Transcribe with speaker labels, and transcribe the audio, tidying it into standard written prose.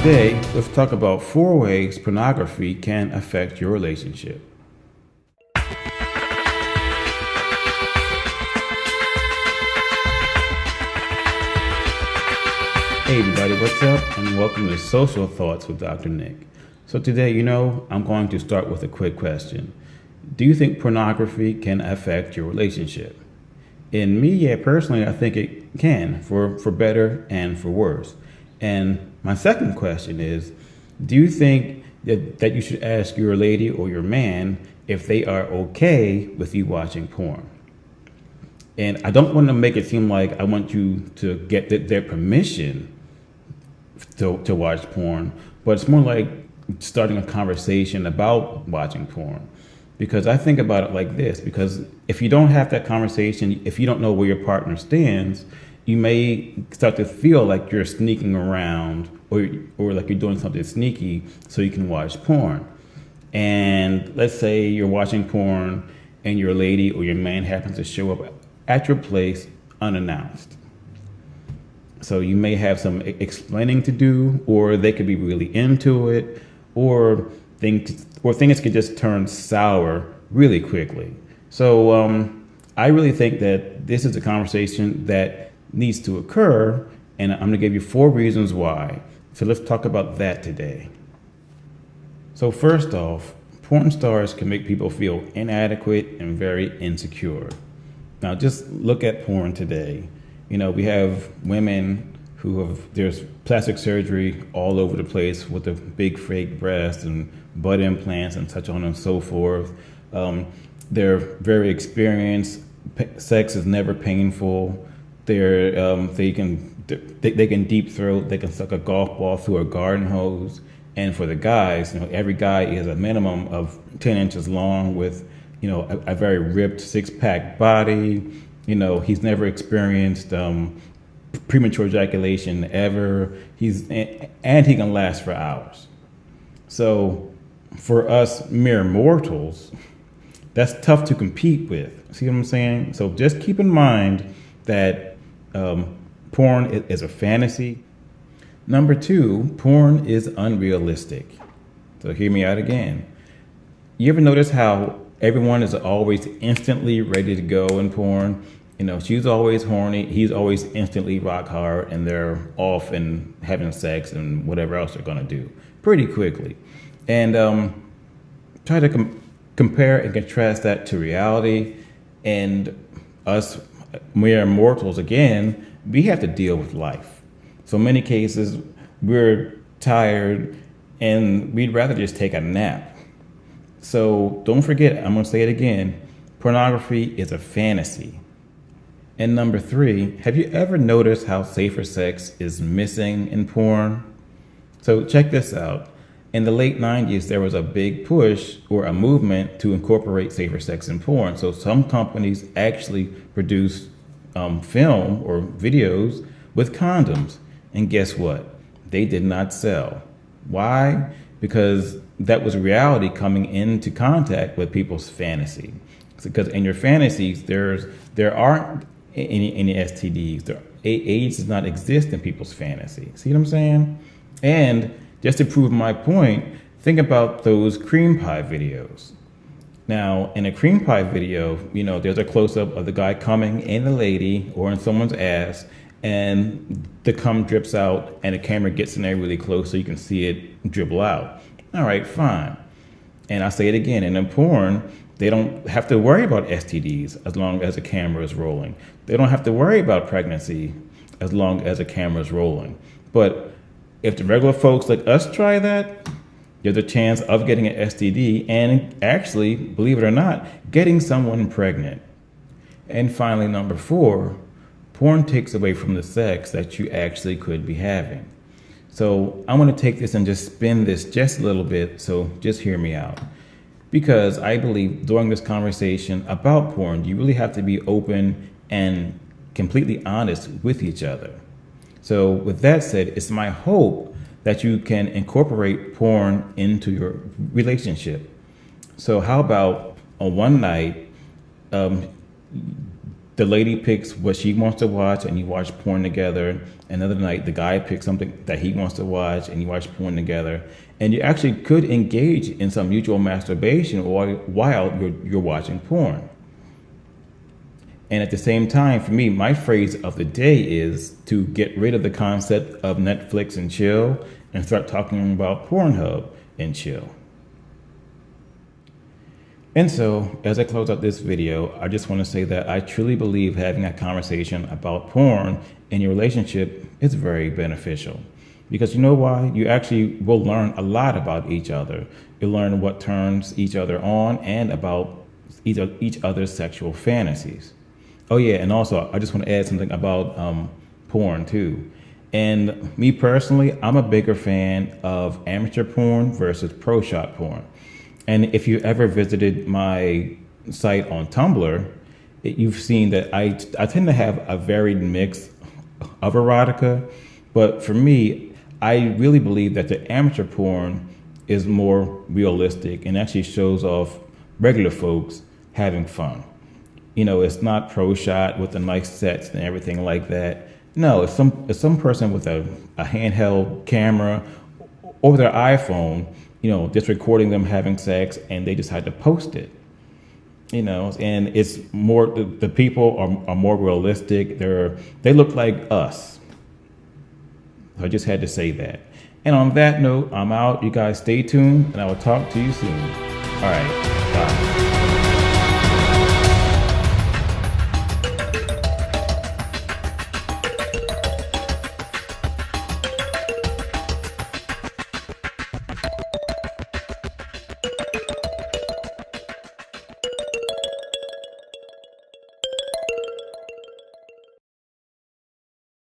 Speaker 1: Today, let's talk about 4 ways pornography can affect your relationship. Hey everybody, what's up? And welcome to Social Thoughts with Dr. Nick. So today, I'm going to start with a quick question. Do you think pornography can affect your relationship? In me, yeah, personally, I think it can, for better and for worse. And my second question is, do you think that you should ask your lady or your man if they are okay with you watching porn? And I don't want to make it seem like I want you to get their permission to watch porn, but it's more like starting a conversation about watching porn. Because I think about it like this, because if you don't have that conversation, if you don't know where your partner stands, you may start to feel like you're sneaking around or like you're doing something sneaky so you can watch porn. And let's say you're watching porn and your lady or your man happens to show up at your place unannounced. So you may have some explaining to do, or they could be really into it, or things could just turn sour really quickly. So I really think that this is a conversation that needs to occur, and I'm going to give you 4 reasons why. So let's talk about that today. So first off, porn stars can make people feel inadequate and very insecure. Now just look at porn today. We have women there's plastic surgery all over the place with the big fake breasts and butt implants and such on and so forth. They're very experienced. Sex is never painful. They can deep throat. They can suck a golf ball through a garden hose. And for the guys, every guy is a minimum of 10 inches long with, a very ripped 6-pack body. He's never experienced premature ejaculation ever. He can last for hours. So for us mere mortals, that's tough to compete with. See what I'm saying? So just keep in mind that porn is a fantasy. Number 2, porn is unrealistic. So hear me out again. You ever notice how everyone is always instantly ready to go in porn? She's always horny, he's always instantly rock hard, and they're off and having sex and whatever else they're going to do pretty quickly. And try to compare and contrast that to reality. And us mere mortals, again, we have to deal with life. So many cases, we're tired and we'd rather just take a nap. So don't forget, I'm going to say it again, pornography is a fantasy. And number 3, have you ever noticed how safer sex is missing in porn? So check this out. In the late 90s, there was a big push or a movement to incorporate safer sex in porn. So some companies actually produce film or videos with condoms. And guess what? They did not sell. Why? Because that was reality coming into contact with people's fantasy. Because in your fantasies, there aren't any STDs. AIDS does not exist in people's fantasy. See what I'm saying? And just to prove my point, think about those cream pie videos. Now, in a cream pie video, there's a close-up of the guy coming in the lady or in someone's ass, and the cum drips out, and the camera gets in there really close so you can see it dribble out. All right, fine. And I say it again, and in porn, they don't have to worry about STDs as long as the camera is rolling. They don't have to worry about pregnancy as long as the camera is rolling. But if the regular folks like us try that, there's a chance of getting an STD and actually, believe it or not, getting someone pregnant. And finally, number 4, porn takes away from the sex that you actually could be having. So I'm going to take this and just spin this just a little bit, so just hear me out. Because I believe during this conversation about porn, you really have to be open and completely honest with each other. So with that said, it's my hope that you can incorporate porn into your relationship. So how about on one night, the lady picks what she wants to watch and you watch porn together. Another night, the guy picks something that he wants to watch and you watch porn together. And you actually could engage in some mutual masturbation while you're watching porn. And at the same time, for me, my phrase of the day is to get rid of the concept of Netflix and chill and start talking about Pornhub and chill. And so, as I close out this video, I just want to say that I truly believe having a conversation about porn in your relationship is very beneficial. Because you know why? You actually will learn a lot about each other. You'll learn what turns each other on and about each other's sexual fantasies. Oh yeah, and also I just want to add something about porn too. And me personally, I'm a bigger fan of amateur porn versus pro shot porn. And if you ever visited my site on Tumblr, you've seen that I tend to have a varied mix of erotica. But for me, I really believe that the amateur porn is more realistic and actually shows off regular folks having fun. You know, it's not pro shot with the nice sets and everything like that. No, it's some person with a handheld camera or their iPhone, you know, just recording them having sex, and they decide to post it. You know, and it's more, the people are more realistic. They look like us. I just had to say that. And on that note, I'm out. You guys stay tuned, and I will talk to you soon. All right.